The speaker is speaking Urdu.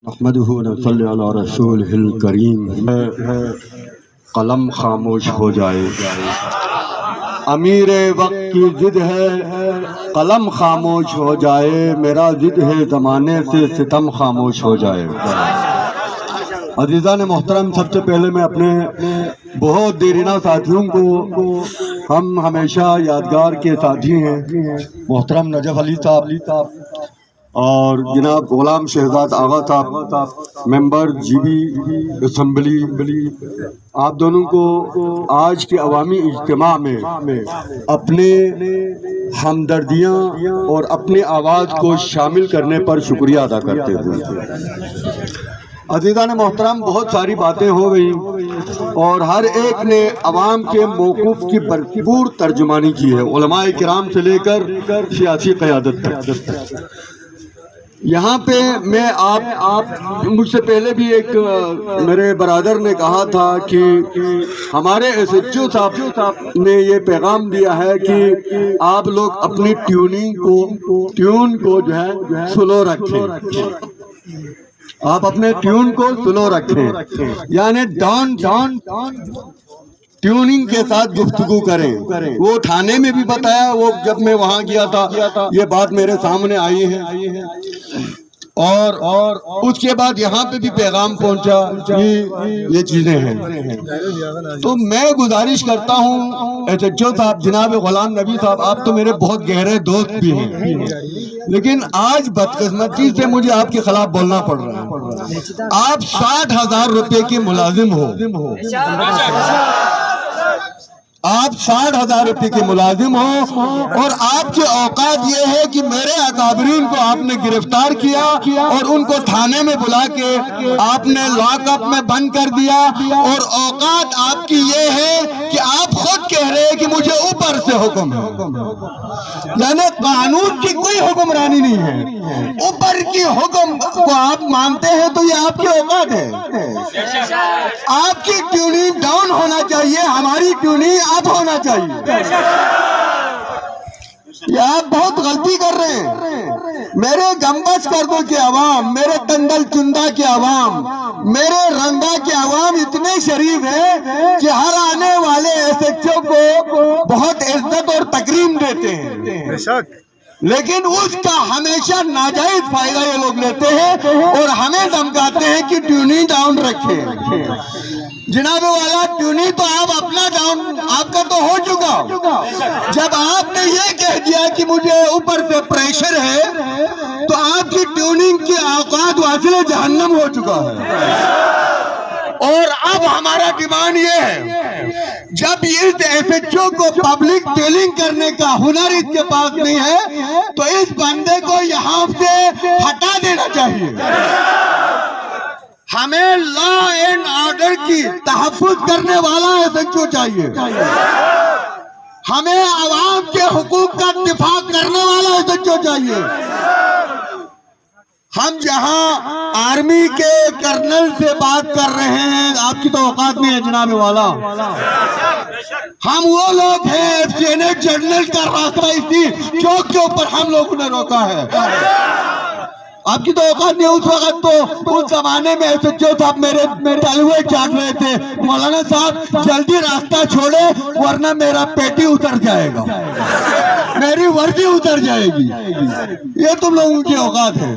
احمدہ ونصلی علی رسولہ الکریم۔ قلم خاموش ہو جائے، امیر وقت کی ضد ہے قلم خاموش ہو جائے، میرا ضد ہے زمانے سے ستم خاموش ہو جائے۔ عزیزان محترم، سب سے پہلے میں اپنے بہت دیرینہ ساتھیوں کو، ہم ہمیشہ یادگار کے ساتھی ہیں، محترم نجف علی صاحب اور جناب غلام شہزاد آغا صاحب، ممبر جی بی اسمبلی، آپ دونوں کو آج کے عوامی اجتماع میں اپنے ہمدردیاں اور اپنی آواز کو شامل کرنے پر شکریہ ادا کرتے ہیں۔ عزیزان محترم، بہت ساری باتیں ہو گئیں اور ہر ایک نے عوام کے موقف کی بھرپور ترجمانی کی ہے، علماء کرام سے لے کر سیاسی قیادت تک۔ یہاں پہ میں آپ مجھ سے پہلے بھی ایک میرے برادر نے کہا تھا کہ ہمارے ایس ایچ او صاحب نے یہ پیغام دیا ہے کہ آپ لوگ اپنی ٹیون کو جو ہے سلو رکھیں، آپ اپنے ٹیون کو سلو رکھیں، یعنی ڈاؤن ٹیوننگ کے ساتھ گفتگو کریں۔ وہ تھانے میں بھی بتایا، وہ جب میں وہاں گیا تھا یہ بات میرے سامنے آئی ہے، اور اس کے بعد یہاں پہ بھی پیغام پہنچا کہ یہ چیزیں ہیں۔ تو میں گزارش کرتا ہوں ایس ایچ او صاحب جناب غلام نبی صاحب، آپ تو میرے بہت گہرے دوست بھی ہیں، لیکن آج بدقسمتی سے مجھے آپ کے خلاف بولنا پڑ رہا ہے۔ آپ 60,000 روپے کے ملازم ہو، آپ 60,000 روپے کے ملازم ہو، اور آپ کے اوقات یہ ہے کہ میرے اکابرین کو آپ نے گرفتار کیا اور ان کو تھانے میں بلا کے آپ نے لاک اپ میں بند کر دیا، اور اوقات آپ کی یہ ہے کہ آپ خود کہہ رہے ہیں کہ مجھے اوپر سے حکم ہے، یعنی قانون کی کوئی حکمرانی نہیں ہے، اوپر کی حکم کو آپ مانتے ہیں تو یہ آپ کی اوقات ہے۔ آپ کی ٹیوننگ ڈاؤن ہونا چاہیے، ہماری ٹیوننگ اپ ہونا چاہیے۔ یہ آپ بہت غلطی کر رہے ہیں۔ میرے گمبز کردوں کے عوام، میرے تندل چندہ کے عوام، میرے رنگا کے عوام اتنے شریف ہیں کہ ہر آنے والے ایس ایچ او کو بہت عزت اور تکریم دیتے ہیں، لیکن اس کا ہمیشہ ناجائز فائدہ یہ لوگ لیتے ہیں اور ہمیں دھمکاتے ہیں کہ ٹیوننگ ڈاؤن رکھیں۔ جناب والا، ٹیوننگ تو آپ اپنا ڈاؤن آپ کا تو ہو چکا، جب آپ نے یہ کہہ دیا کہ مجھے اوپر سے پریشر ہے تو آپ کی ٹیوننگ کی اوقات واصل جہنم ہو چکا ہے۔ اور اب ہمارا ڈیمانڈ یہ ہے، جب اس ایس ایچ او کو پبلک ٹیلنگ کرنے کا ہنر اس کے پاس نہیں ہے تو اس بندے کو یہاں سے ہٹا دینا چاہیے۔ ہمیں لا اینڈ آرڈر کی تحفظ کرنے والا ایس ایچ او چاہیے، ہمیں عوام کے حقوق کا دفاع کرنے والا ایس ایچ او چاہیے۔ ہم جہاں آرمی کے کرنل سے بات کر رہے ہیں، آپ کی تو اوقات نہیں ہے جناب والا، ہم وہ لوگ ہیں لیفٹیننٹ جنرل کا راستہ اسی چوک کے اوپر ہم لوگوں نے روکا ہے۔ آپ کی تو اوقات نہیں، اس وقت تو اس زمانے میں ایس ایچ او صاحب میرے تلوے چاٹ رہے تھے، مولانا صاحب جلدی راستہ چھوڑے ورنہ میرا پیٹی اتر جائے گا، میری وردی اتر جائے گی۔ یہ تم لوگوں کی اوقات ہے۔